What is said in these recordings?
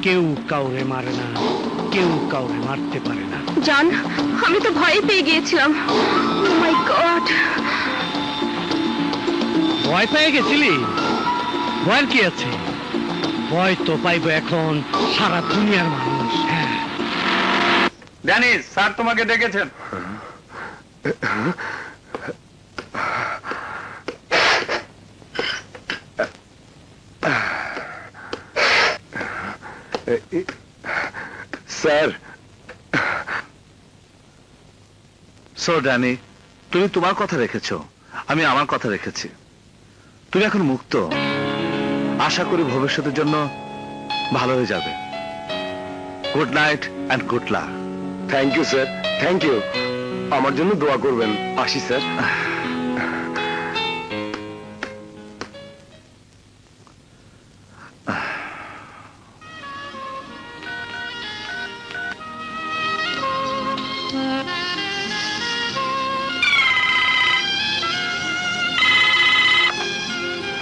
কেউ কাউরে মারে না, কেউ কাউরে মারতে পারে না। জান, আমি তো ভয় পেয়ে গিয়েছিলাম। ও মাই গড! ভয় পেয়ে গেছিলি? ভয়ের কি আছে? ভয় তো পাইব এখন সারা দুনিয়ার মানুষ। হ্যাঁ, ড্যানি, স্যার তোমাকে ডেকেছেন। স্যার। সো ড্যানি, তুমি তোমার কথা রেখেছো, আমি আমার কথা রেখেছি। তুমি এখন মুক্ত। আশা করি ভবিষ্যতের জন্য ভালো হয়ে যাবে। Good night and good luck. Thank you sir, thank you. আমার জন্য দোয়া করবেন। আসি স্যার।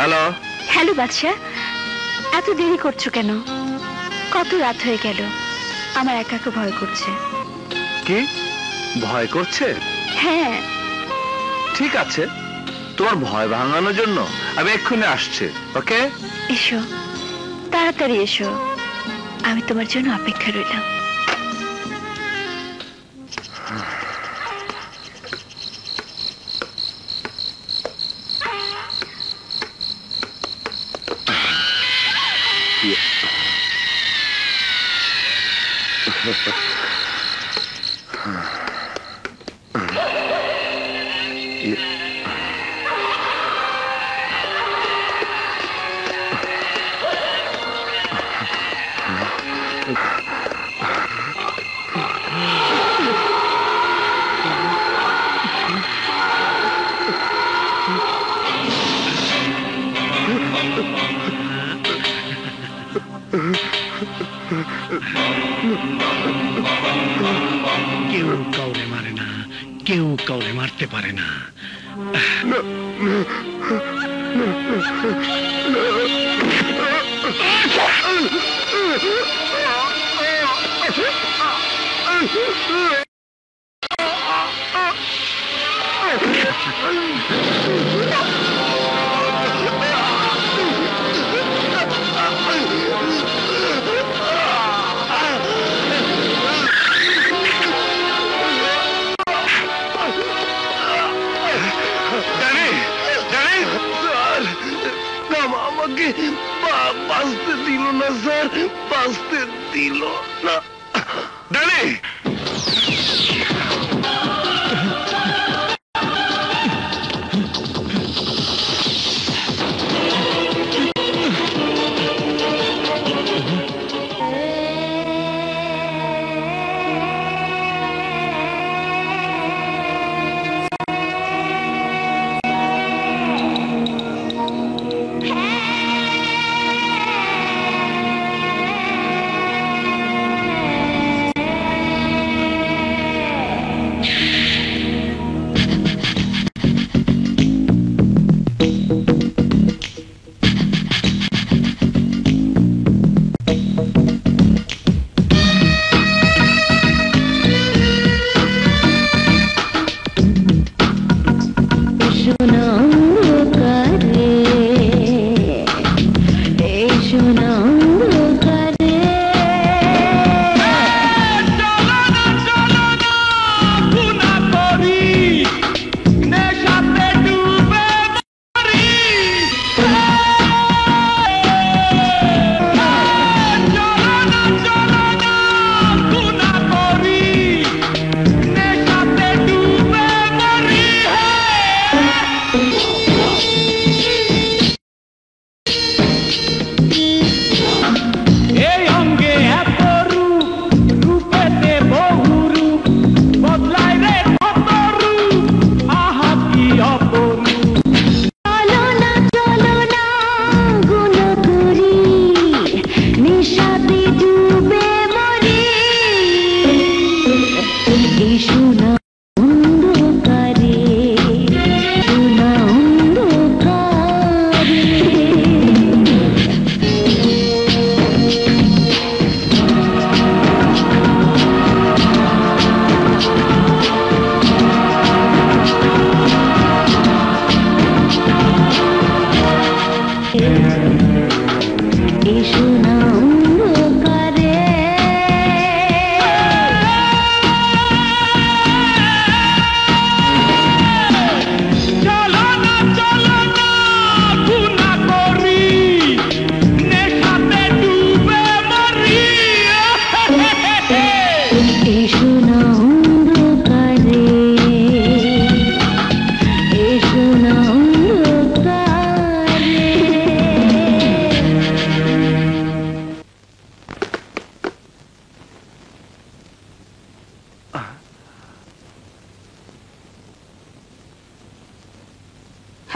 হ্যালো। হ্যালো বাদশা, এত দেরি করছো কেন? কত রাত হয়ে গেল, আমার একা একা ভয় করছে। কি ভয় করছে? হ্যাঁ। ঠিক আছে, তোমার ভয় ভাঙানোর জন্য আমি এক্ষুনি আসছি। ওকে, এসো, তাড়াতাড়ি এসো, আমি তোমার জন্য অপেক্ষা রইলাম। কেউ কাউরে মারে না, কেউ কাউরে মারতে পারে না। আমাকে বাঁচতে দিল না স্যার, বাঁচতে দিল না। ড্যানি!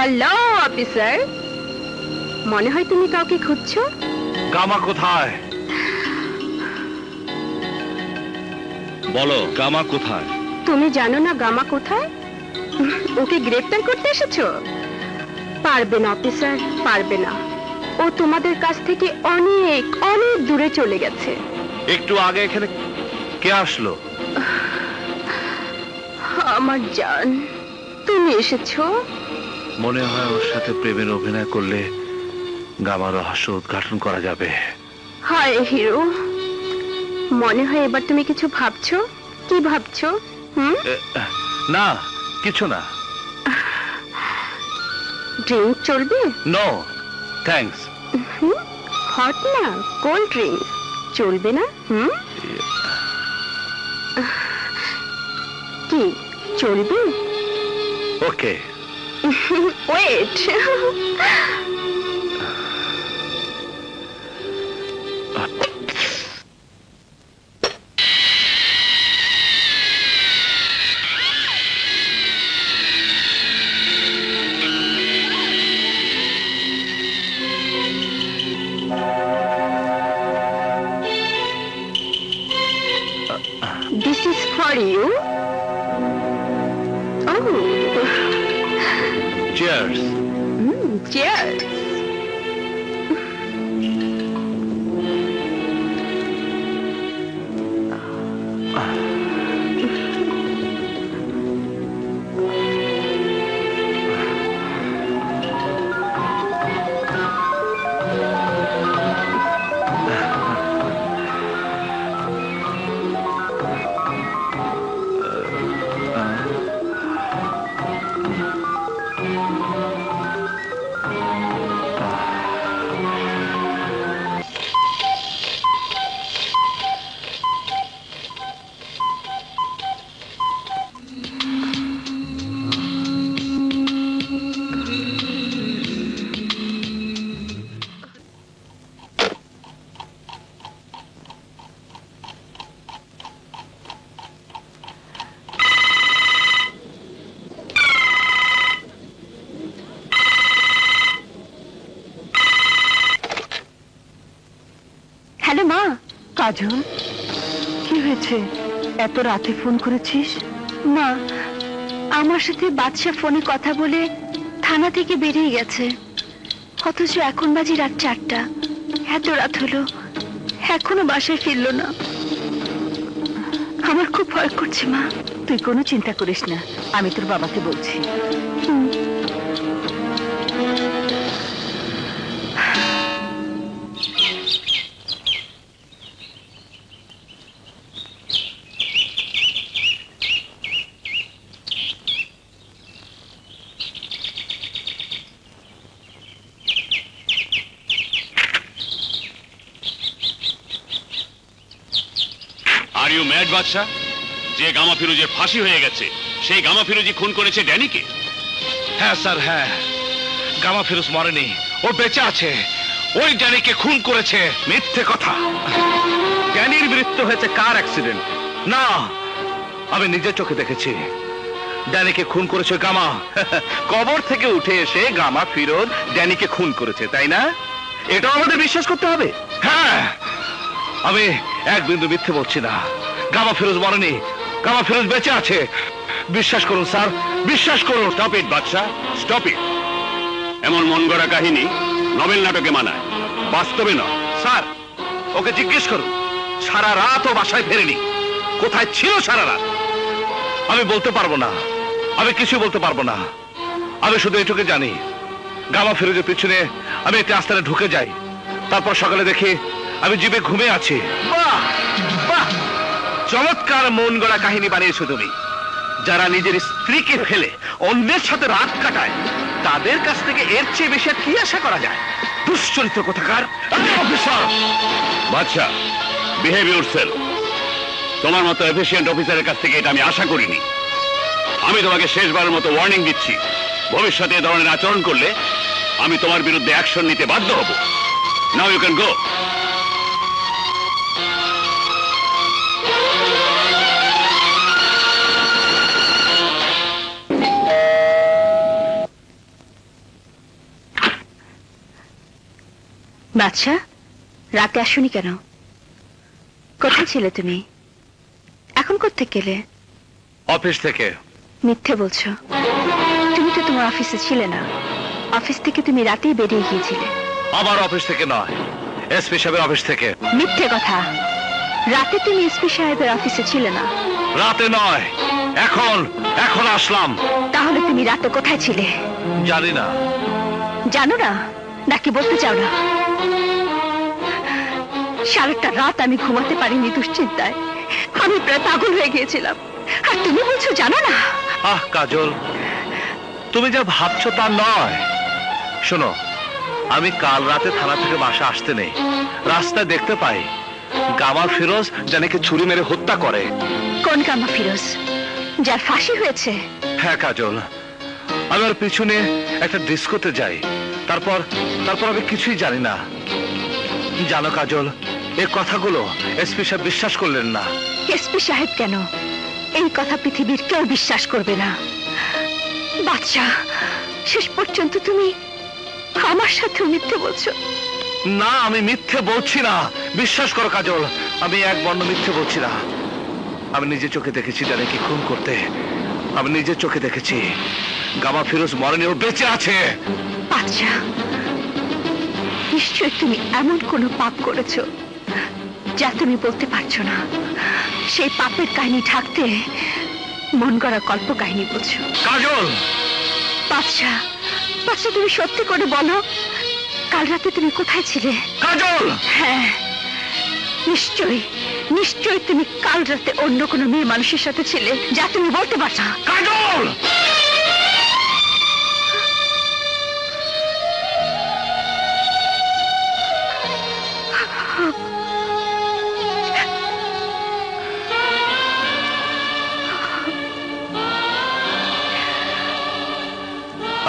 হ্যালো অফিসার, মনে হয় তুমি কাউকে খুঁজছো। গামা কোথায়? বলো, গামা কোথায়? তুমি জানো না গামা কোথায়? ওকে গ্রেফতার করতে এসেছো? পারবে না অফিসার, পারবে না। ও তোমাদের কাছ থেকে অনেক অনেক দূরে চলে গেছে। একটু আগে এখানে কে আসলো? আমার জান, তুমি এসেছো। মনে হয় ওর সাথে প্রেমের অভিনয় করলে গামা রহস্য উদ্ঘাটন করা যাবে। হায় হিরো, মনে হয় এবার তুমি কিছু ভাবছো। কি ভাবছো? না, কিছু না। ড্রিঙ্ক চলবে? No thanks. হট না, কোল্ড ড্রিঙ্ক চলবে না? কি চলবে? Okay. Wait, this is for you. Oh, cheers. cheers. Hello মা। কাজল, কি হয়েছে? এত রাতে ফোন করেছিস? মা, আমার সাথে বাদশা ফোনে কথা বলে থানা থেকে বেরিয়ে গেছে, অথচ এখন বাজে রাত 4টা। এত রাত হলো, এখনো বাসায় ফিরলো না। আমার খুব ভয় করছে মা। তুই কোনো চিন্তা করিস না, আমি তোর বাবাকে বলছি। আর ইউ ম্যাড বাদশা? যে গামা ফিরোজের ফাঁসি হয়ে গেছে, সেই গামা ফিরোজি খুন করেছে ড্যানিকে। হ্যাঁ স্যার, হ্যাঁ। গামা ফিরোজ মরেনি, ও বেঁচে আছে। ওই ড্যানিকে খুন করেছে। মিথ্যে কথা। ড্যানির মৃত্যু হয়েছে কার অ্যাক্সিডেন্ট? না, আমি নিজের চোখে দেখেছি। ড্যানিকে খুন করেছে গামা। কবর থেকে উঠে এসে গামা ফিরোজ ড্যানিকে খুন করেছে, তাই না? এটাও আমাদের বিশ্বাস করতে হবে। হ্যাঁ, আমি এক বিন্দু মিথ্যে বলছি না। গামা ফিরোজ মরেনি, গামা ফিরোজ বেঁচে আছে। বিশ্বাস করুন স্যার, বিশ্বাস করুন। Stop it Badsha, stop it. এমন মন গড়া কাহিনী নভেল নাটকে মানায়, বাস্তবে নয়। স্যার, ওকে জিজ্ঞেস করুন। সারা রাত ও বাসায় ফেরেনি। কোথায় ছিল সারা রাত? আমি বলতে পারবো না, আমি কিছু বলতে পারবো না। আমি শুধু এটুকু জানি, গামা ফিরোজের পিছনে আমি একটি আস্তানে ঢুকে যাই। তারপর সকালে দেখি আমি জিভে ঘুমিয়ে আছি। বাহ বাহ, চমৎকার মন গড়া কাহিনী বানিয়েছো তুমি। যারা নিজের স্ত্রীকে ফেলে অন্যের সাথে রাত কাটায়, তাদের কাছ থেকে এর চেয়ে বেশি আর কি আশা করা যায়? দুশ্চরিত্র কোথাকার। অফিসার! বাদশা, বিহেভ ইউরসেলফ। তোমার মতো এফিশিয়েন্ট অফিসারের কাছ থেকে এটা আমি আশা করিনি। আমি তোমাকে শেষবারের মতো ওয়ার্নিং দিচ্ছি, ভবিষ্যতে এ ধরনের আচরণ করলে আমি তোমার বিরুদ্ধে অ্যাকশন নিতে বাধ্য হব। Now you can go. বাদশা, রাতে আসুনি কেন? কোথায় ছিলে তুমি? এখন কোত্থেকে গেলে? অফিস থেকে। মিথ্যে বলছো। তুমি তো তোমার অফিসে ছিলে না। অফিস থেকে তুমি রাতেই বেরিয়ে গিয়েছিলে। আমার অফিস থেকে নয়, এসপি সাহেবের অফিস থেকে। মিথ্যে কথা। রাতে তুমি এসপি সাহেবের অফিসে ছিলে না। রাতে নয়, এখন এখন আসলাম। তাহলে তুমি রাতে কোথায় ছিলে? জানি না। জানো না নাকি বলতে চাও না? সারাটা রাত আমি ঘুমাতে পারিনি দুশ্চিন্তায়। আমি প্রায় পাগল হয়ে গিয়েছিলাম। আর তুমি বলছো জানো না? আহ কাজল, তুমি যা ভাবছো তা নয়। শোনো, আমি কাল রাতে থানা থেকে বাসা আসতে নেই, রাস্তায় দেখতে পাই গামা ফিরোজ জানিকে ছুরি মেরে হত্যা করে। কোন গামা ফিরোজ? যার ফাঁসি হয়েছে? হ্যাঁ কাজল, আমি ওর পিছনে একটা ডিস্কোতে যাই, তারপর তারপর আমি কিছুই জানি না। জানো কাজল, এই কথাগুলো এসপি সাহেব বিশ্বাস করলেন না। এসপি সাহেব কেন? এই কথা পৃথিবীর কেউ বিশ্বাস করবে না। বাদশা, শেষ পর্যন্ত তুমি আমার সাথে মিথ্যে বলছো। না, আমি মিথ্যে বলছি না, বিশ্বাস করো কাজল, আমি এক বর্ণ মিথ্যে বলছি না। আমি নিজের চোখে দেখেছি জানিকে খুন করতে। আমি নিজের চোখে দেখেছি গামা ফিরোজ মরেনি, ও বেঁচে আছে। বাদশা, নিশ্চয় তুমি এমন কোনো পাপ করেছো যা তুমি বলতে পারছো না। সেই পাপের কাহিনী ঢাকতে মন গড়া কল্প কাহিনী বলছো। কাজল! বাদশা, বাদশা, তুমি সত্যি করে বলো, কাল রাতে তুমি কোথায় ছিলে? কাজল! হ্যাঁ, নিশ্চয়ই নিশ্চয়ই তুমি কাল রাতে অন্য কোনো মেয়ে মানুষের সাথে ছিলে যা তুমি বলতে পারছো না। Kajal!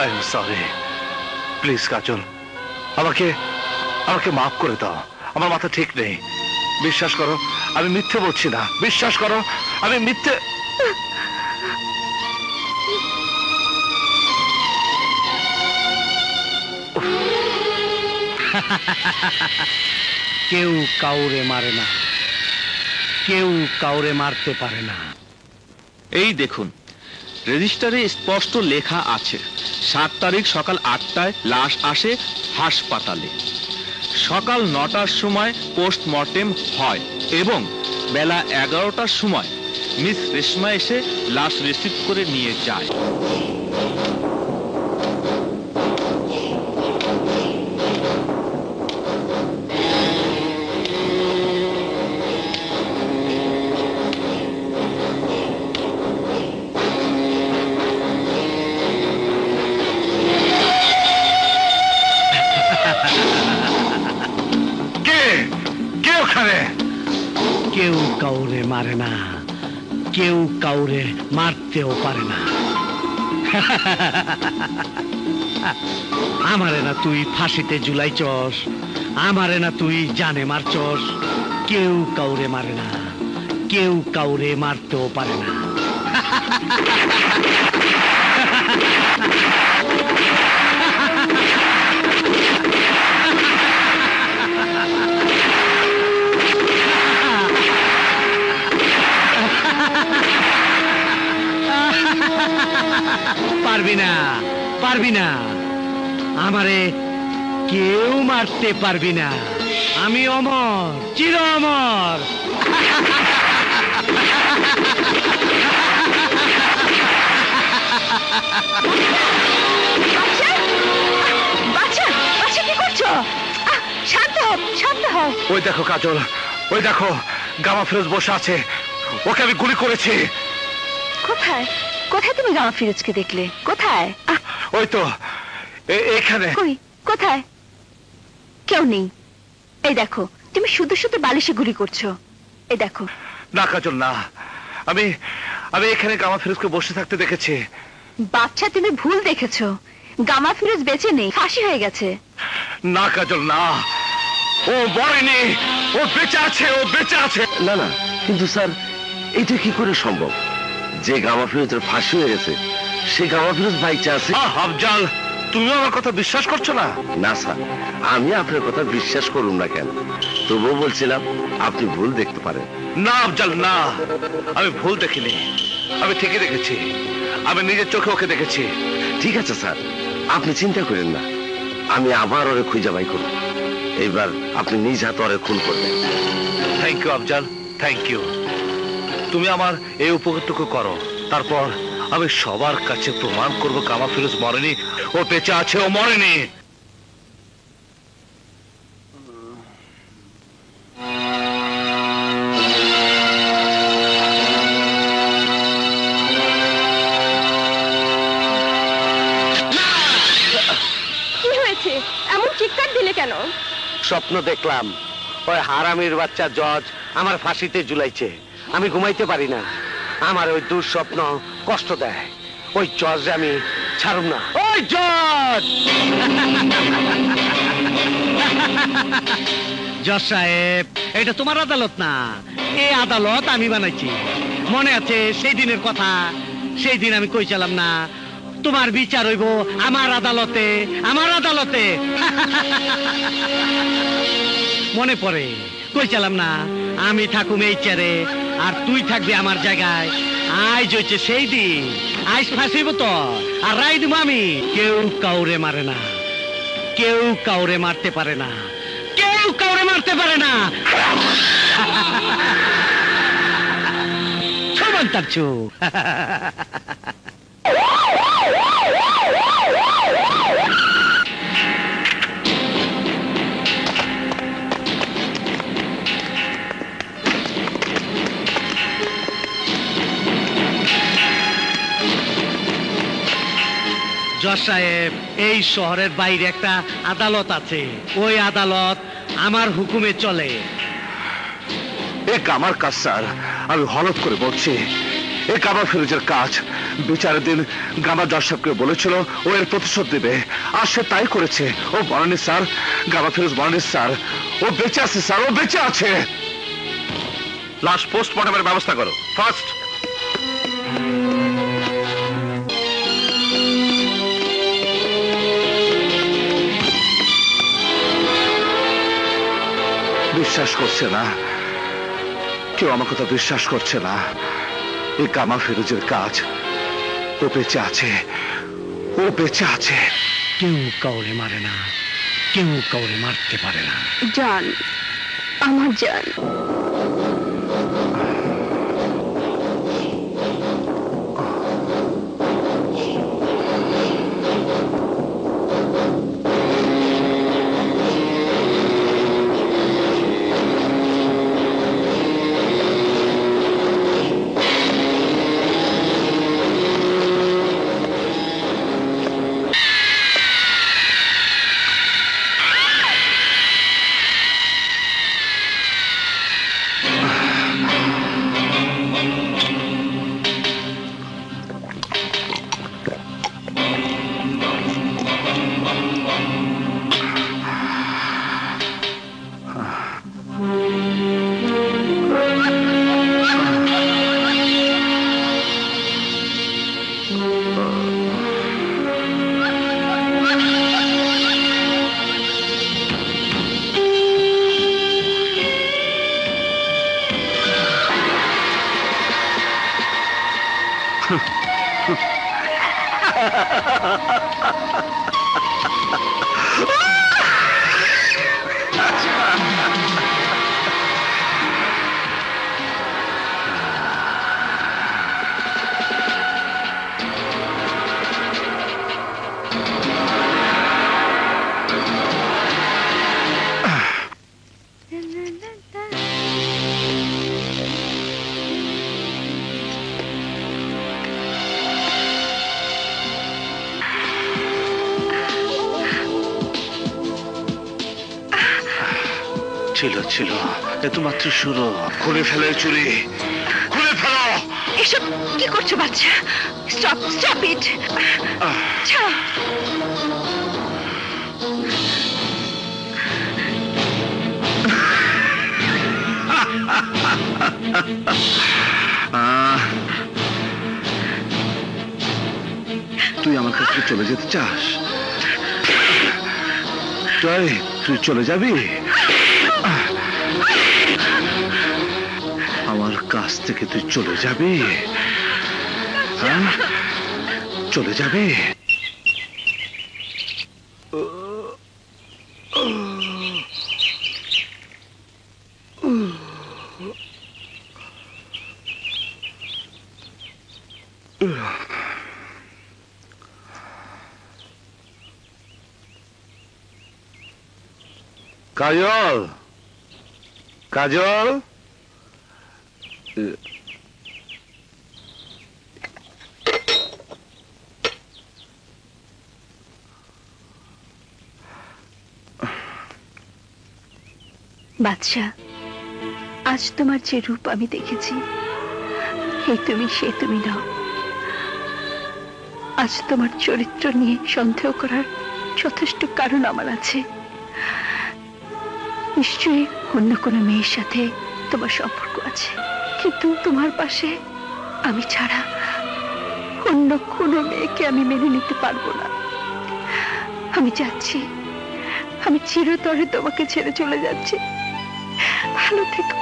I am sorry. Please Kajal, আমাকে আমাকে মাফ করে দাও। আমার মাথা ঠিক নেই, বিশ্বাস করো আমি মিথ্যে বলছি না। বিশ্বাস করো আমি মিথ্যে। কেউ কাউরে মারে না, কেউ কাউরে মারতে পারে না। এই দেখুন, রেজিস্টারে স্পষ্ট লেখা আছে 7 তারিখ সকাল 8টায় লাশ আসে হাসপাতালে। সকাল 9টার সময় পোস্টমর্টেম হয় এবং বেলা 11টার সময় মিস রেশমা এসে লাশ রিসিভ করে নিয়ে যায়। কেউ কাউরে মারে না, কেউ কাউরে মারতেও পারে না। আমারে না তুই ফাঁসিতে ঝুলাইছস, আমারে না তুই জানে মারছস। কেউ কাউরে মারে না, কেউ কাউরে মারতেও পারে না। পারবি না, পারবি না, আমারে কেউ মারতে পারবি না। আমি অমর, চির অমর। বাচ্চা, বাচ্চা, কি করছো? শান্ত হও, শান্ত হও। ওই দেখো কাজল, ওই দেখো গামা ফিরোজ বসে আছে, ওকে আমি গুলি করেছি। কোথায়? কোথায় তুমি গামা ফিরোজকে দেখলে? কোথায়? ওই তো এখানে। কই? কোথায়? কেউ নেই। এই দেখো, তুমি শুধু শুধু বালিশে গুলি করছো। এই দেখো। না কাজল না, আমি আমি এখানে গামা ফিরোজকে বসে থাকতে দেখেছি। বাচ্চা, তুমি ভুল দেখেছো। গামা ফিরোজ বেঁচে নেই, ফাঁসি হয়ে গেছে। না কাজল না, ও মরেনি, ও বেঁচে আছে, ও বেঁচে আছে। না না, কিন্তু স্যার এটা কি করে সম্ভব? যে গামা ফিরোজের ফাঁসি হয়ে গেছে, সে গামা ফিরোজ বাইচে আছে। আফজাল, তুমিও আমার কথা বিশ্বাস করছো না? না স্যার, আমি আপনার কথা বিশ্বাস করুন না কেন, তবুও বলছিলাম আপনি ভুল দেখতে পারেন। না আফজাল, না, আমি ভুল দেখিনি, আমি ঠিকই দেখেছি, আমি নিজের চোখে ওকে দেখেছি। ঠিক আছে স্যার, আপনি চিন্তা করেন না, আমি আবার ওরে খুঁজে বাই করব। এইবার আপনি নিজ হাতে ওরে খুন করবেন। Thank you Afzal, thank you. তুমি আমার এই উপকারটুকু করো, তারপর আমি সবার কাছে প্রমাণ করব কামা ফিরোজ মরেনি, ও বেঁচে আছে, ও মরেনি। কি হয়েছে, এমন চিৎকার দিলে কেন? স্বপ্ন দেখলাম ওই হারামির বাচ্চা জজ আমার ফাঁসিতে ঝুলাইছে। আমি ঘুমাইতে পারি না, আমার ওই দুঃস্বপ্ন কষ্ট দেয়। ওই জজ আমি ছাড়ুম না। ওই জজ! জজ সাহেব, এটা তোমার আদালত না, এই আদালত আমি বানাইছি। মনে আছে সেই দিনের কথা? সেই দিন আমি কইছিলাম না তোমার বিচার হইব আমার আদালতে, আমার আদালতে। মনে পড়ে কইছিলাম না আমি থাকুম এই চেয়ারে আর তুই থাকবি আমার জায়গায়। আজ হইছে সেই দিন, আজ ফাঁসিব তো আর রাই দিব আমি। কেউ কাউরে মারে না, কেউ কাউরে মারতে পারে না, কেউ কাউরে মারতে পারে না। সমান তার চু। জজ সাহেব, এই শহরের বাইরে একটা আদালত আছে, ওই আদালত আমার হুকুমে চলে। এক আমার কাজ স্যার, আমি হলফ করে বলছি, এ কামা ফিরোজের কাজ। বিচারের দিন গামা জজ সাহেবকে বলেছিল ও এর প্রতিশোধ দেবে, আর সে তাই করেছে। ও মরেনি স্যার, গামা ফিরোজ মরেনি স্যার, ও বেঁচে আছে স্যার, ও বেঁচে আছে। লাশ পোস্টমর্টমের ব্যবস্থা করো ফার্স্ট। বিশ্বাস করছে না কেউ, আমার কথা বিশ্বাস করছে না। এই কামা ফিরোজের কাজ, ও বেঁচে আছে, ও বেঁচে আছে। কেউ কাউরে মারে না, কেউ কাউরে মারতে পারে না। জান, আমার জান। ছিল ছিল, এ তো মাত্র শুরু। খুলে ফেলে চুরি, খুলে ফেলো। এসব কি করছো বাচ্চা? Stop, stop it. ছাড়ো। তুই আমার কাছ থেকে চলে যেতে চাস? জয়, তুই চলে যাবি? আমার কাছ থেকে তুই চলে যাবি? হ্যাঁ, চলে যাবে? কাজল, কাজল, বাদশা, আজ তোমার যে রূপ আমি দেখেছি, এই তুমি সে তুমি নও। আজ তোমার চরিত্র নিয়ে সন্দেহ করার যথেষ্ট কারণ আমার আছে। নিশ্চয়ই অন্য কোনো মেয়ের সাথে তোমার সম্পর্ক আছে, কিন্তু তোমার পাশে আমি ছাড়া অন্য কোনো মেয়েকে আমি মেনে নিতে পারবো না। আমি যাচ্ছি, আমি চিরতরে তোমাকে ছেড়ে চলে যাচ্ছি। ভালো থেকো।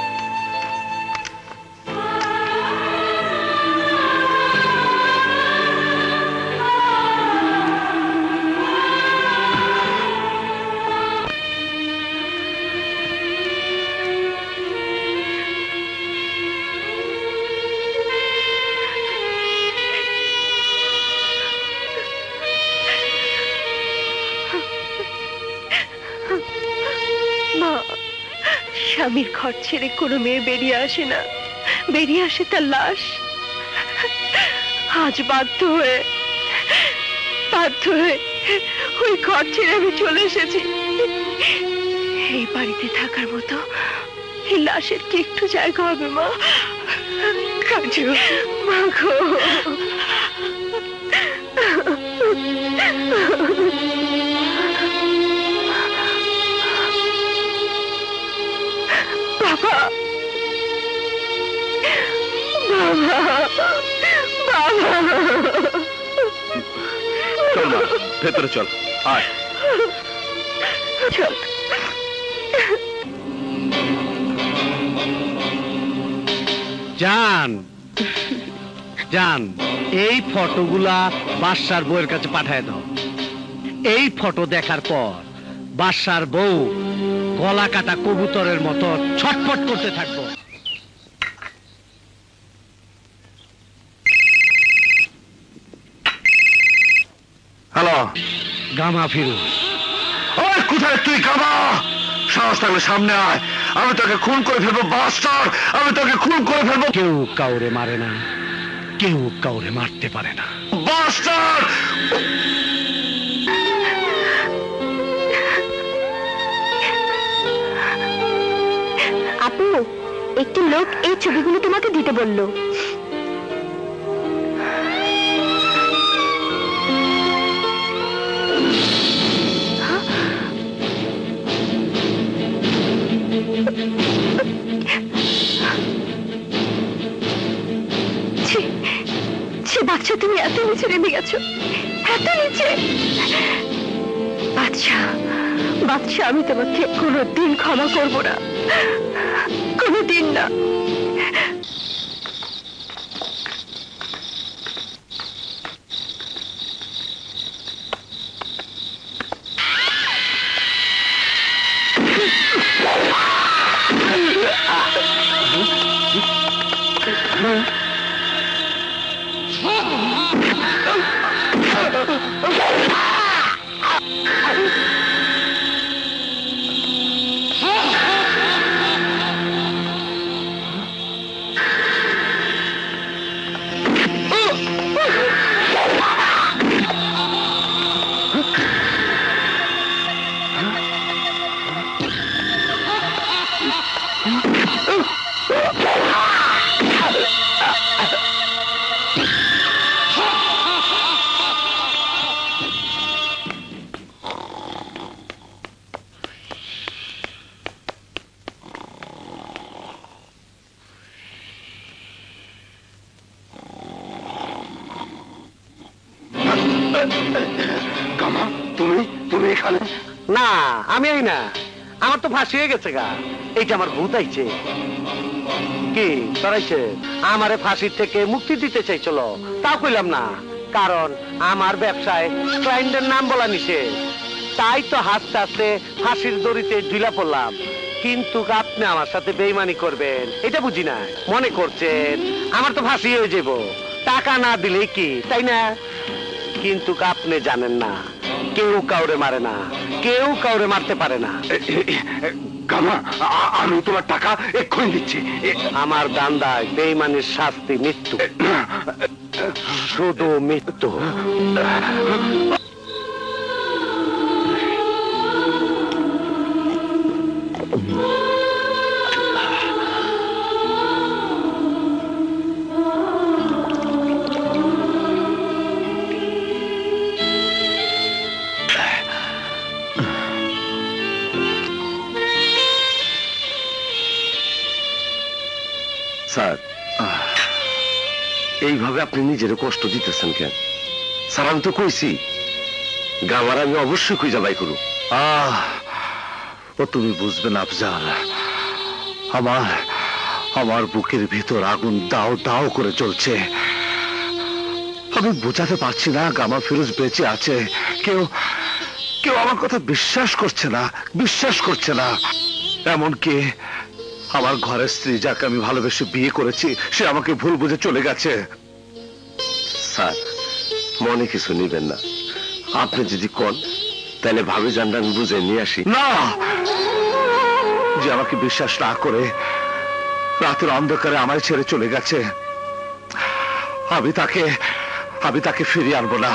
মা, স্বামীর ঘর ছেড়ে কোনো মেয়ে বেরিয়ে আসে না, বেরিয়ে আসে তার লাশ। আজ বাধ্য হয়ে ওই ঘর ছেড়ে আমি চলে এসেছি। এই বাড়িতে থাকার মতো এই লাশের কি একটু জায়গা হবে মা? কাজু, মা গো, বাবা, বাবা, বাবা। চল না, ভেতরে চল, আয়। চল। জান, জান, এই ফটোগুলা বাদশার বউয়ের কাছে পাঠায় দাও। এই ফটো দেখার পর বাদশার বউ গলা কাটা কবুতরের মতো ছটফট করতে থাকবো। হ্যালো, গামা ফিরোজ। ওই কোথায় তুই গামা? সাহস থাকলে সামনে আয়, আমি তোকে খুন করে ফেলবো বাস্টার, আমি তোকে খুন করে ফেলবো। কেউ কাউরে মারে না, কেউ কাউরে মারতে পারে না। বাস্টার! আপু, একটি লোক এই ছবিগুলো তোমাকে দিতে বললো। বাচ্চা, তুমি এত নিচে নেমে গেছো, এত নিচে। বাচ্চা, বাচ্চা, আমি তোমাকে কোনোদিন ক্ষমা করবো না, কোনোদিন না। কামা, তুমি তুমি এখানে? না আমি এই না, আমার তো ফাঁসি হয়ে গেছে গা। এইটা আমার ভূত আইছে। কি সরাইছে? আমারে ফাঁসির থেকে মুক্তি দিতে চাইছিল, তাও কইলাম না, কারণ আমার ব্যবসায় ক্লায়েন্টের নাম বলা নিষেধ। তাই তো হাসতে হাসতে ফাঁসির দড়িতে ঢিলা পড়লাম। কিন্তু আপনি আমার সাথে বেইমানি করবেন এটা বুঝি না। মনে করছেন আমার তো ফাঁসি হয়ে যাব, টাকা না দিলে কি, তাই না? কিন্তু আপনি জানেন না, কেউ কাউরে মারে না, কেউ কাউরে মারতে পারে না। কামা আমি তোমার টাকা এক্ষুনি দিচ্ছি। আমার দান্দায় বেইমানের শাস্তি মৃত্যু, শুধু মৃত্যু। স্যার, এইভাবে আপনি নিজের কষ্ট দিতেছেন কেন? স্যার আমি তো কইছি গামার আমি অবশ্যই খুঁজে বাই করু। ও তুমি বুঝবে না আফজাল, আমার আমার বুকের ভিতর আগুন দাও দাও করে চলছে। আমি বোঝাতে পারছি না গামা ফিরোজ বেঁচে আছে। কেউ কেউ আমার কথা বিশ্বাস করছে না, বিশ্বাস করছে না। এমনকি আমার ঘরের স্ত্রী, যাকে আমি ভালোবেসে বিয়ে করেছি, সে আমাকে ভুল বুঝে চলে গেছে। স্যার মনে কিছু নিবেন না, আপনি যদি কোন তাহলে ভাবি জানটা আমি বুঝে নিয়ে আসি। না, যে আমাকে বিশ্বাস না করে রাতের অন্ধকারে আমায় ছেড়ে চলে গেছে, আমি তাকে ফিরিয়ে আনবো না।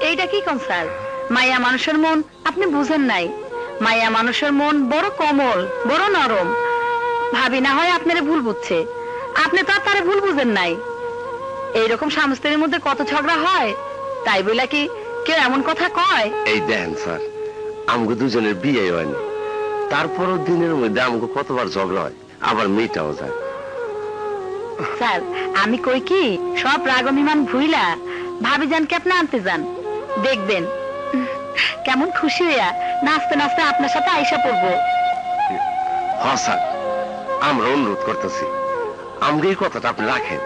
এইটা কি কোন স্যার? মায়া মানুষের মন আপনি বুঝেন নাই। মায়া মানুষের মন বড় কোমল, বড় নরম। ভাবি না হয় আপনারে ভুল বুঝছে, আপনি তো আর তারে ভুল বুঝেন নাই। এইরকম স্বামী স্ত্রীর মধ্যে কত ঝগড়া হয়, তাই বলে কি কেউ এমন কথা কয়? এই দেখেন স্যার, আমগো দুজনের বিয়ে হয়নি, তারপরও দিনের মধ্যে আমগো কতবার ঝগড়া হয়, আবার মেয়েটাও যায়। স্যার আমি কই কি, সব রাগ অভিমান ভুইলা ভাবি জানকে আপনি আনতে যান, দেখবেন কেমন খুশি হইয়া নাচতে নাচতে আপনার সাথে আইসা পড়বো। হ্যাঁ স্যার, আমরা অনুরোধ করতেছি, আমগো এই কথাটা আপনি রাখেন।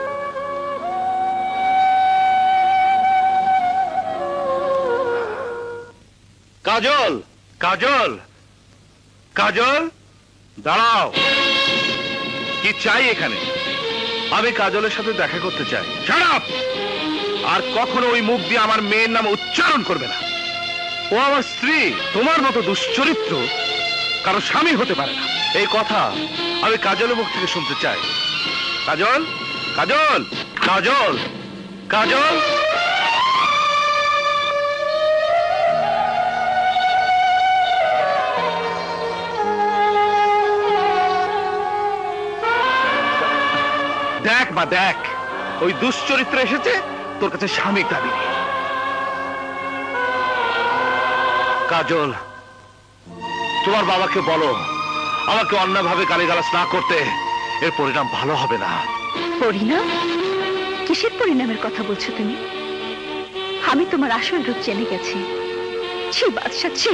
কাজল, কাজল, কাজল, দাঁড়াও। কি চাই এখানে? আমি কাজলের সাথে দেখা করতে চাই। Shut up! আর কখনো ওই মুখ দিয়ে আমার মেয়ের নাম উচ্চারণ করবে না। ও আমার স্ত্রী, তোমার মতো দুশ্চরিত্র কারো স্বামী হতে পারে না। এই কথা আমি কাজলের মুখ থেকে শুনতে চাই। কাজল, কাজল, কাজল, কাজল। দেখ বা দেখ, ওই দুশ্চরিত্র এসেছে তোর কাছে স্বামীর দাবি নিয়ে। কাজল, তোমার বাবাকে বলো আমাকে অন্যভাবে গালিগালাজ না করতে, এর পরিণাম ভালো হবে না। পরিণাম? কিসের পরিণামের কথা বলছো তুমি? আমি তোমার আসল রূপ জেনে গেছি। ছি বাদশা, ছি!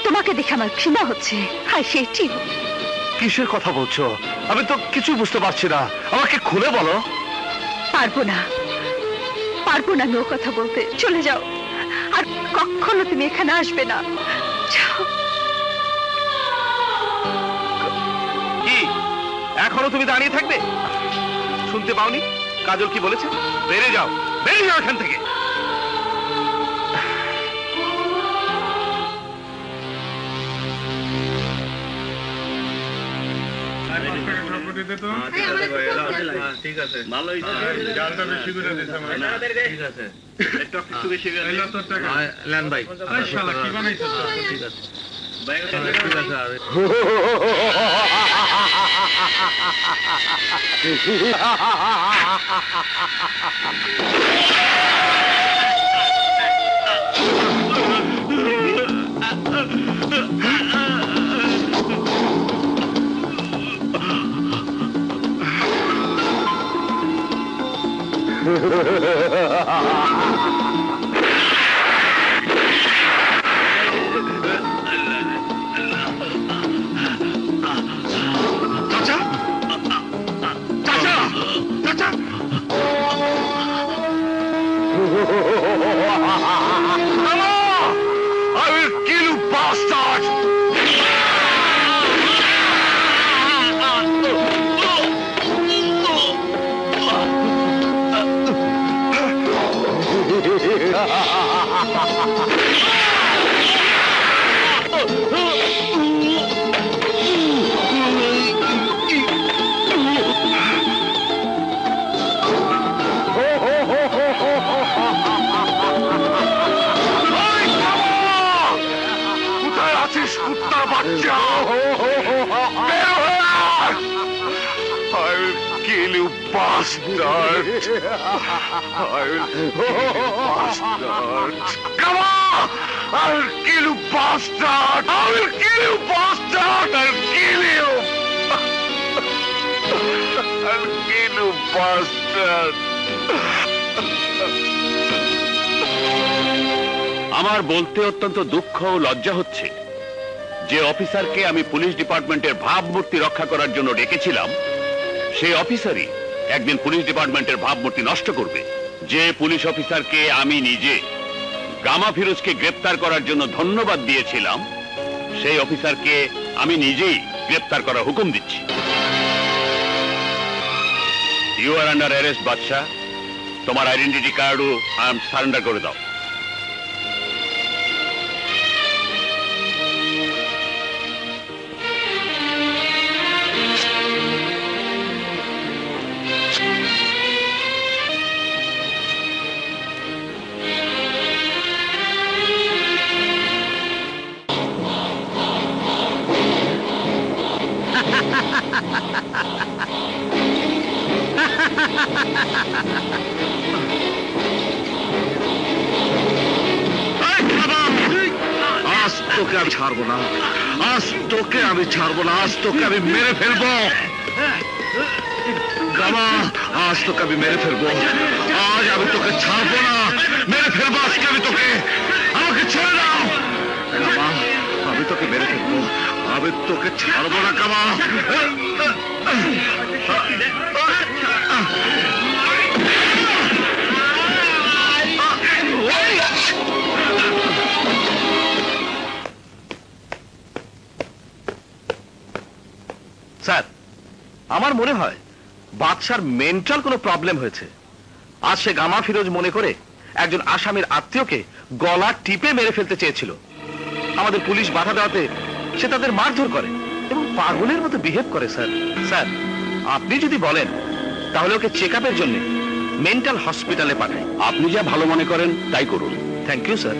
তোমাকে দেখে আমার ঘৃণা হচ্ছে। হাই সেই ছি! কিসের কথা বলছো? আমি তো কিছু বুঝতে পারছি না, আমাকে খুলে বলো। পারবো না, পারবো না আমি ও কথা বলতে। চলে যাও, আর কখনো তুমি এখানে আসবে না। যাও। কি এখনো তুমি দাঁড়িয়ে থাকবে? শুনতে পাওনি কাজল কি বলেছে? বেরিয়ে যাও, বেরিয়ে যাও এখান থেকে। ঠিক আছে, ভালো হয়েছে। জালটা বেশি করে দিতে হবে না। ঠিক আছে, একটু বেশি করে দিন। লেন ভাই, শালা কি বানাইছো? ঠিক আছে ভাই, ঠিক আছে। kill you, bastard! I'll Come on! I'll kill you, bastard! I will kill you, bastard! I'll kill you! I'll kill you, bastard! আমার বলতে অত্যন্ত দুঃখ ও লজ্জা হচ্ছে যে অফিসারকে আমি পুলিশ ডিপার্টমেন্টের ভাবমূর্তি রক্ষা করার জন্য ডেকেছিলাম সেই অফিসারই একদিন পুলিশ ডিপার্টমেন্টের ভাবমূর্তি নষ্ট করবে। যে পুলিশ অফিসারকে আমি নিজে গামা ফিরোজকে গ্রেপ্তার করার জন্য ধন্যবাদ দিয়েছিলাম সেই অফিসারকে আমি নিজেই গ্রেপ্তার করার হুকুম দিচ্ছি। ইউ আর আন্ডার অ্যারেস্ট বাদশা। তোমার আইডেন্টিটি কার্ডও সারেন্ডার করে দাও। আজ তোকে আমি ছাড়বো না, আজ তোকে আমি ছাড়বো না, আজ তোকে আমি মেরে ফেলবো। গামা, আজ তোকে আমি মেরে ফেলবো, আজ আমি তোকে ছাড়বো না, মেরে ফেলবো আজকে আমি তোকে। আমাকে ছেড়ে দাও গামা, আমি তোকে মেরে ফেলবো, আমি তোকে ছাড়বো না গামা। স্যার, আমার মনে হয় বাদশার মেন্টাল কোনো প্রবলেম হয়েছে। আজ সে গামা ফিরোজ মনে করে একজন আসামির আত্মীয়কে গলা টিপে মেরে ফেলতে চেয়েছিল। আমাদের পুলিশ বাধা দেওয়াতে সে তাদের মারধর করে এবং পাগলের মতো বিহেভ করে। স্যার, স্যার আপনি যদি বলেন তাহলে ওকে চেক আপের জন্য মেন্টাল হসপিটালে পাঠাই। আপনি যা ভালো মনে করেন তাই করুন। Thank you sir.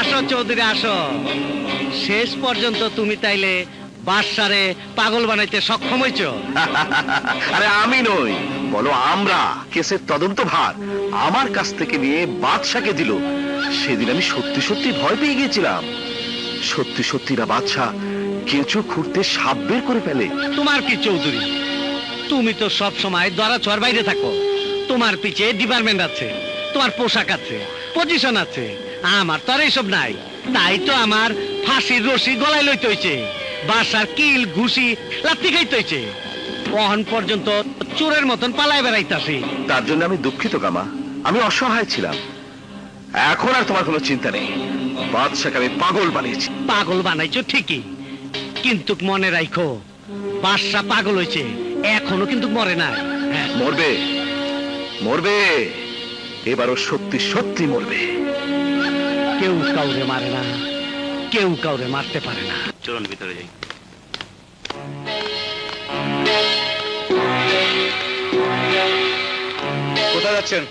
আসো চৌধুরী আসো। শেষ পর্যন্ত তুমি তাইলে বাদশারে পাগল বানাইতে সক্ষম হইছো। আরে আমি নই, বলো আমরা। কেসের তদন্ত ভার আমার কাছ থেকে নিয়ে বাদশাকে দিল। সেদিন আমি সত্যি সত্যি ভয় পেয়ে গিয়েছিলাম। সত্যি সত্যি না বাদশা কেঁচো খুঁড়তে সাপ বের করে ফেলে। তোমার কি চৌধুরী, তুমি তো সব সময় ধরা ছোঁয়ার বাইরে থাকো। তোমার পিছে ডিপার্টমেন্ট আছে, তোমার পোশাক আছে, পজিশন আছে। আমার তো আর এইসব নাই। তাই তো আমার ফাঁসির রশি গলায় লইতে হইছে, বাসার কিল ঘুষি লাথি খাইতে হইছে। কখন পর্যন্ত চোরের মতন পালায় বেড়াইতাছি। তার জন্য আমি দুঃখিত গামা, আমি অসহায় ছিলাম। এখন আর তোমার কোনো চিন্তা নেই। বাদশাকে আমি পাগল বানিয়েছি। পাগল বানাইছো ঠিকই, কিন্তু মনে রাখো বাদশা পাগল হইছে, এখনো কিন্তু মরে নাই। হ্যাঁ, মরবে, মরবে, এবারও সত্যি সত্যি মরবে। কেউ কাউরে মারে না, কেউ কাউরে মারতে পারে না। চলুন ভিতরে যাই। কোথায় যাচ্ছেন?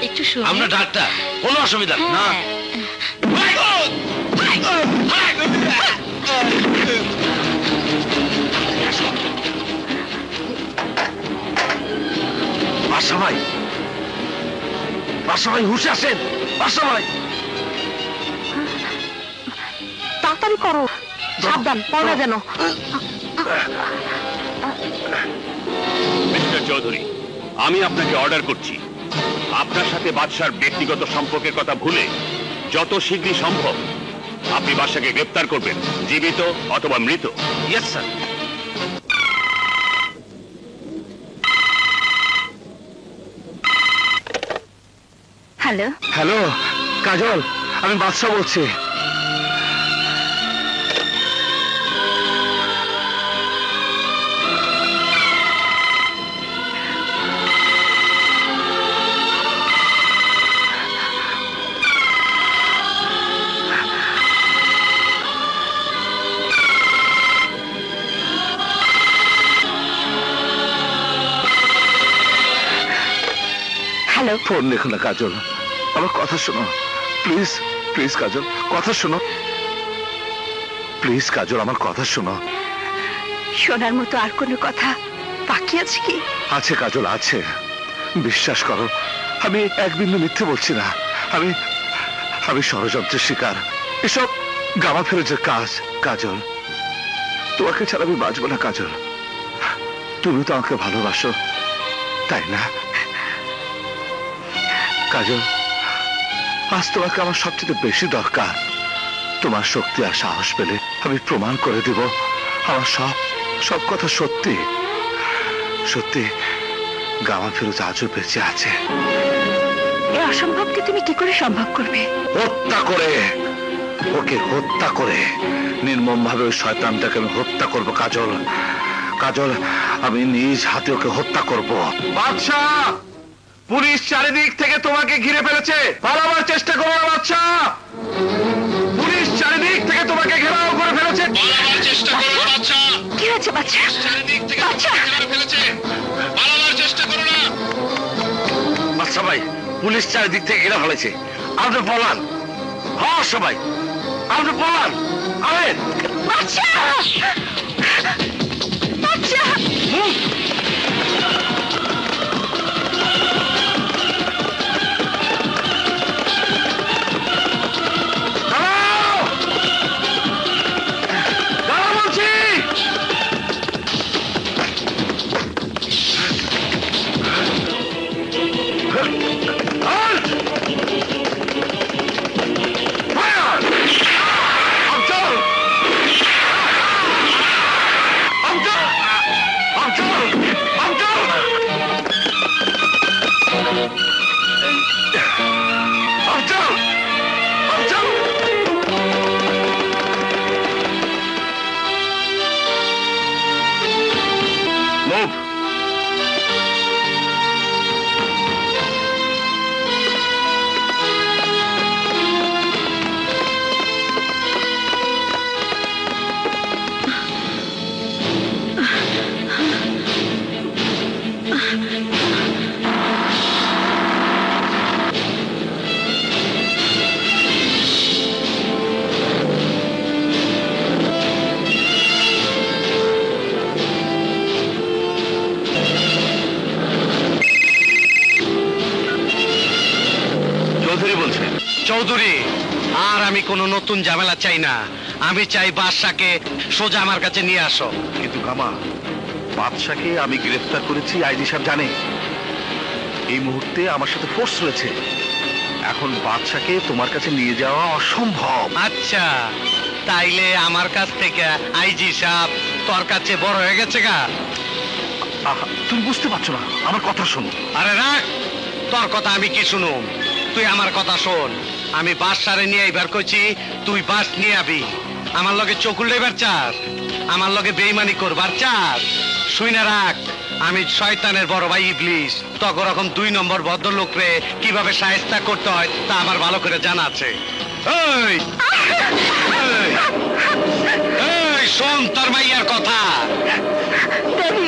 একটু শুনে। আমরা ডাক্তার, কোনো অসুবিধা না। বাদশা ভাই, বাদশা ভাই হুঁশে আসেন। বাদশা ভাই তাড়াতাড়ি করো, সাবধান পড়ে যেন। মিস্টার চৌধুরী, আমি আপনাকে অর্ডার করছি আপনার সাথে বাদশার ব্যক্তিগত সম্পর্কের কথা ভুলে যত শীঘ্রই সম্ভব আপনি বাদশাকে গ্রেফতার করবেন, জীবিত অথবা মৃত। Yes sir. হ্যালো, হ্যালো কাজল, আমি বাদশা বলছি। হ্যালো। ফোন রেখো না কাজল, আমার কথা শোনো প্লিজ। প্লিজ কাজল, কথা শোনো প্লিজ। কাজল, আমার কথা শোনো। শোনার মতো আর কোনো কথা বাকি আছে কি? আছে কাজল, আছে। বিশ্বাস করো, আমি এক বিন্দু মিথ্যে বলছি না। আমি ষড়যন্ত্রের শিকার। এসব গামা ফেরোজের কাজ। কাজল, তোমাকে ছাড়া আমি বাঁচবো না কাজল। তুমি তো আমাকে ভালোবাসো, তাই না কাজল? আজ তোমাকে আমার সবচেয়ে বেশি দরকার। তোমার শক্তি আর সাহস পেলে আমি প্রমাণ করে দিব আমার সব কথা সত্যি। সত্যি গামা ফিরোজ আজও বেঁচে আছে। এই অসম্ভবকে তুমি কি করে সম্ভব করবে? হত্যা করে, ওকে হত্যা করে নির্মম ভাবে ওই শয়তানটাকে আমি হত্যা করব কাজল। কাজল, আমি নিজ হাতে ওকে হত্যা করব। বাদশাহ, পুলিশ চারিদিক থেকে তোমাকে ঘিরে ফেলেছে, পালাবার চেষ্টা করো না বাদশাহ। পুলিশ চারিদিক থেকে তোমাকে ঘেরাও করে ফেলেছে। পালাবার চেষ্টা করো না বাদশা। কি হয়েছে বাচ্চা? চারিদিক থেকে বাচ্চা! ঘিরে ফেলেছে, পালাবার চেষ্টা করো না। বাচ্চা ভাই, পুলিশ চারিদিক থেকে ঘিরে ফেলেছে, আপনি পলান। হ্যাঁ সবাই, আপনি পলান। আরেন বাচ্চা! বাচ্চা! চৌধুরী, আর আমি কোনো নতুন ঝামেলা চাই না। আমি চাই বাদশাকে সোজা আমার কাছে নিয়ে আসো। কিন্তু গামা, বাদশাকে আমি গ্রেফতার করেছি, আইজি সাহেব জানে। এই মুহূর্তে আমার সাথে ফোর্স রয়েছে। এখন বাদশাকে তোমার কাছে নিয়ে যাওয়া অসম্ভব। আচ্ছা, তাইলে আমার কাছ থেকে আইজি সাহেব তোর কাছে বড় হয়ে গেছে গা? আহা, তুমি বুঝতে পারছো না, আমার কথা শোনো। আরে রাখ, তোর কথা আমি কি শুনুম? তুই আমার কথা শোন। আমি বাদশারে নিয়ে এবার কইছি, তুই বাস নিয়ে আবি। আমার লগে চকুল লেবার চাস, আমার লগে বেইমানি করবার চাস? শুই না রাখ, আমি শয়তানের বড় ভাই ইবলিস। তখন রকম 2 নম্বর ভদ্রলোকরে কিভাবে শায়েস্তা করতে হয় তা আমার ভালো করে জানা আছে। এই এই, এই শোন তোর মাইয়ার কথা। ড্যাডি,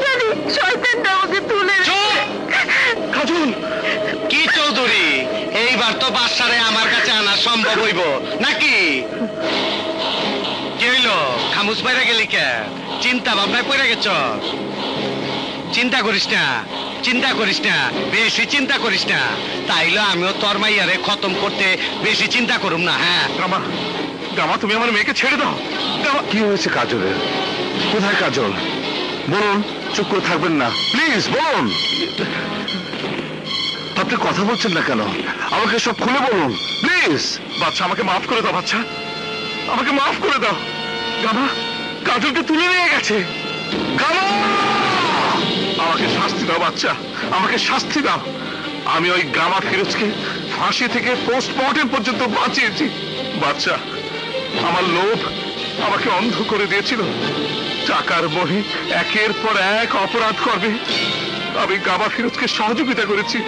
ড্যাডি, শয়তানটা আমাকে তুলে কাজল, কি চৌধুরী, এইবার তো বাদশারে আমার কাছে আনা সম্ভব হইব নাকি? কি হইল, খামুস বাইরে গেলি কে? চিন্তা ভাবনায় পড়ে গেছ? চিন্তা করিস না, চিন্তা করিস না, বেশি চিন্তা করিস না। তাইলে আমিও তোর মাইয়ারে খতম করতে বেশি চিন্তা করুম না। হ্যাঁ গামা, গামা, তুমি আমার মেয়েকে ছেড়ে দাও। গামা, কি হয়েছে কাজলের? কোথায় কাজল? বলুন, চুপ করে থাকবেন না, প্লিজ বলুন। আপনি কথা বলছেন না কেন? আমাকে সব খুলে বলুন প্লিজ। বাচ্চা, আমাকে মাফ করে দাও বাচ্চা, আমাকে মাফ করে দাও। গামা কাজলকে তুলে নিয়ে গেছে। গামা, আমাকে শাস্তি দাও বাচ্চা, আমাকে শাস্তি দাও। আমি ওই গামা ফিরোজকে ফাঁসি থেকে পোস্টমর্টেম পর্যন্ত বাঁচিয়েছি। বাচ্চা, আমার লোভ আমাকে অন্ধ করে দিয়েছিল। টাকার মোহে একের পর এক অপরাধ করবে। আমি গামা ফিরোজকে সহযোগিতা করেছি।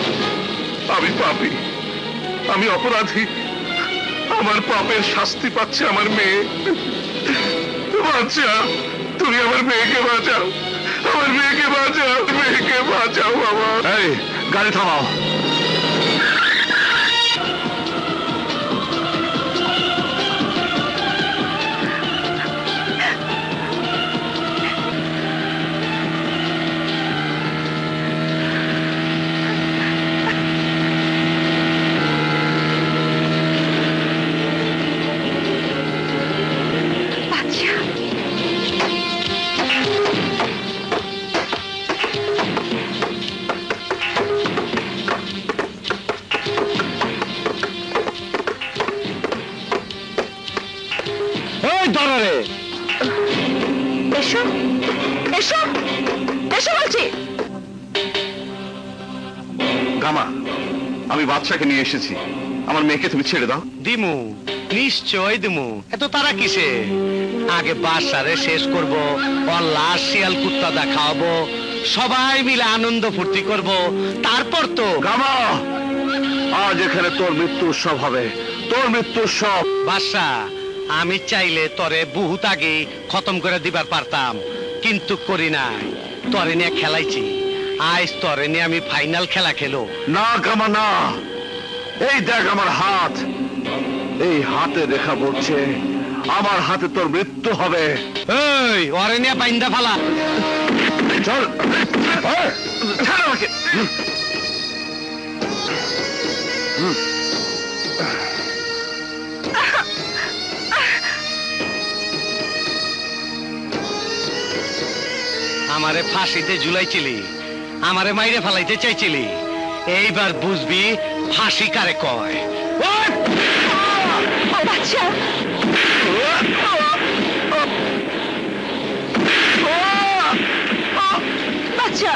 আমি পাপী, আমি অপরাধী। আমার পাপের শাস্তি পাচ্ছে আমার মেয়ে। বাচ্চা, তুমি আমার মেয়েকে বাঁচাও, আমার মেয়েকে বাঁচাও, মেয়েকে বাঁচাও বাবা। এই গাড়ি থামাও। এসো এসো এসো বলছি। গামা, আমি বাচ্চাকে নিয়ে এসেছি, আমার মেয়েকে তুমি ছেড়ে দাও। দিমু, নিশ্চয় দিমু, এত তারা কিসে? আগে বাসারে শেষ করব, ওর লাশ শিয়াল কুত্তা দেখাবো, সবাই মিলে আনন্দ ফুর্তি করব, তারপর তো। গামা, আজ এখানে তোর মৃত্যু উৎসব হবে, তোর মৃত্যু উৎসব। বাসা, আমি চাইলে তরে বহুত আগে খতম করে দিবার পারতাম, কিন্তু করি নাই। তরে নিয়ে খেলাইছি, আজ তরে নিয়ে আমি ফাইনাল খেলা খেলো। না গামা না, এই দেখ আমার হাত, এই হাতে রেখা বলছে আমার হাতে তোর মৃত্যু হবে। এই ওরে নিয়ে বাইন্দা ফালা। চল, ছাড় আমাকে। আমারে ফাঁসিতে ঝুলাইছিলি, আমারে মাইরে ফেলাইতে চাইছিলি, এইবার বুঝবি ফাঁসি কারে কয়। বাচ্চা, বাচ্চা,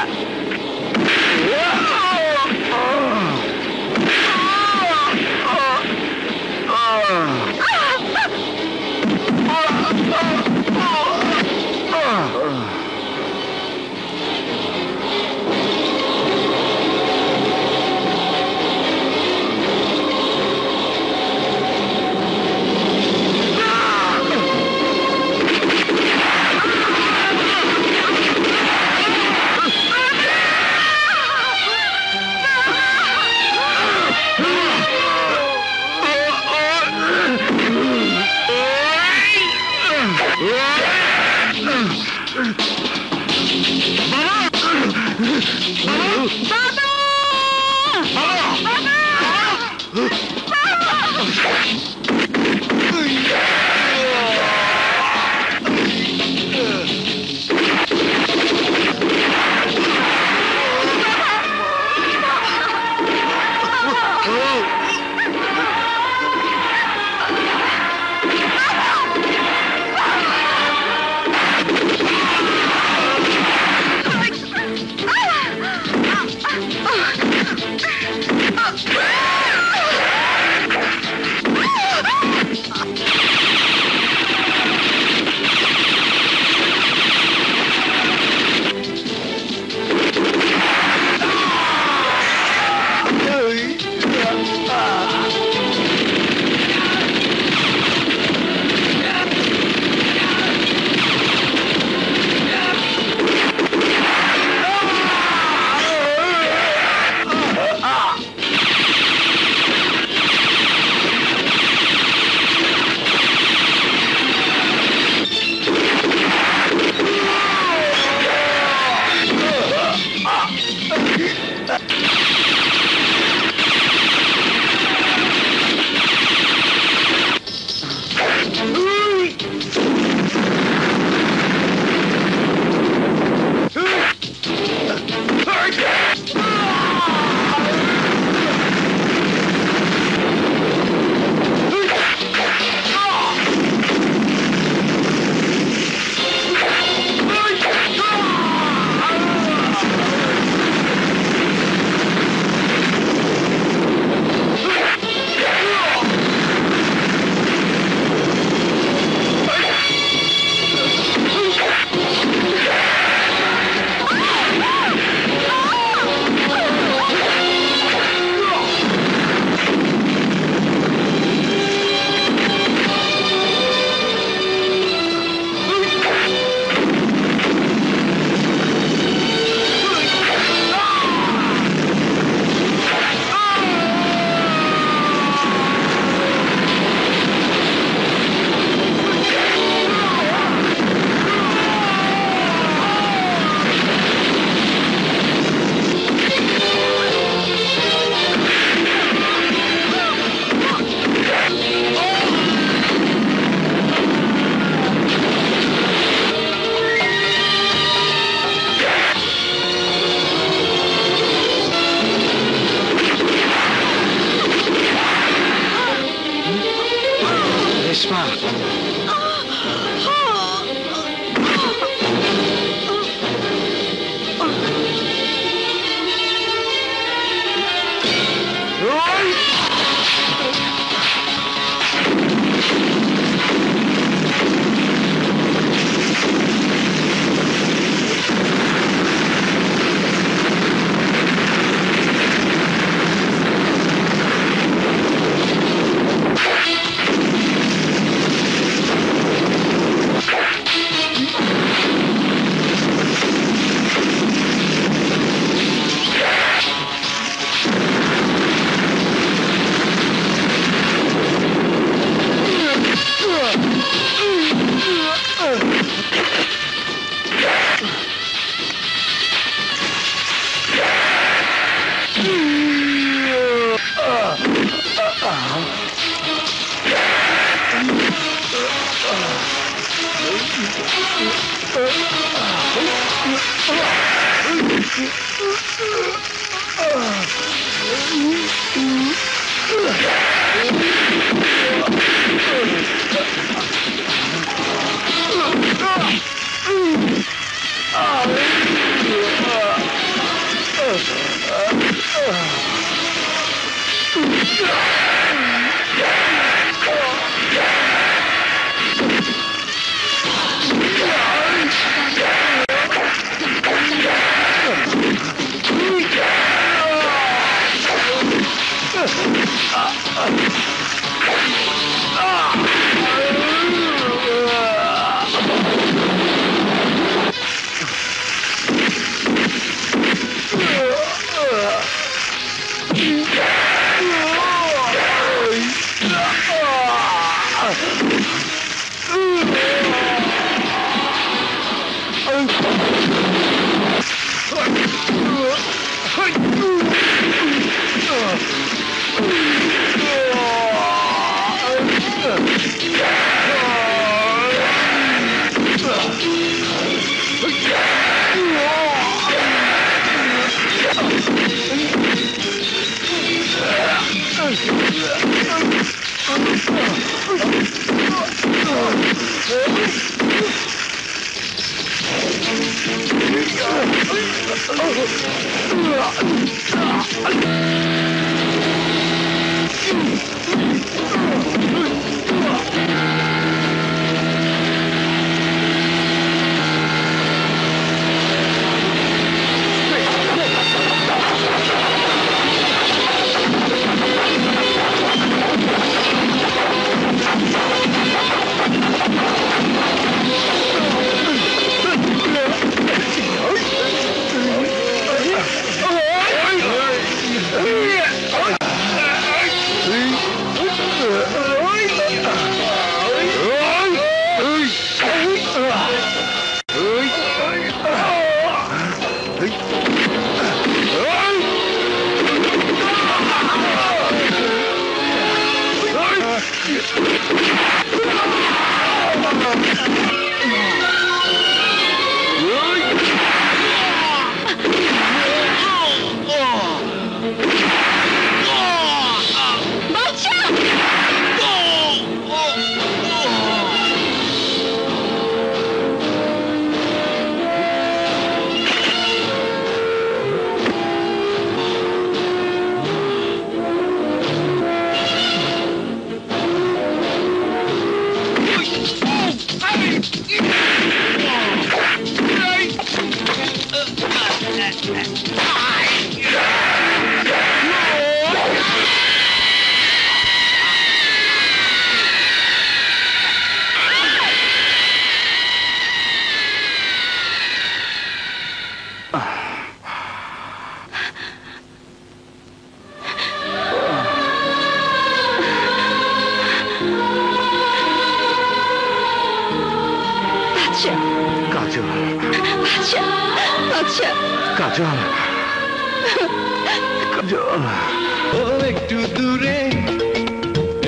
একটু দূরে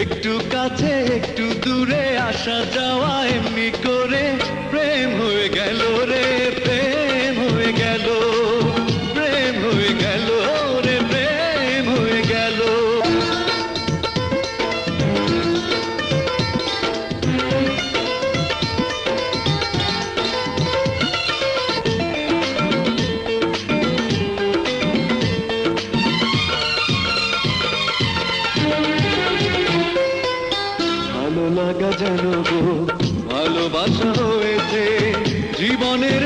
একটু কাছে একটু দূরে আসা যাওয়া এমনি করে প্রেম হয়ে গেল রে, প্রেম হয়ে গেল, প্রেম হয়ে গেল রে, প্রেম হয়ে গেল। ভালো লাগা যেন গো ভালোবাসা হয়েছে জীবনের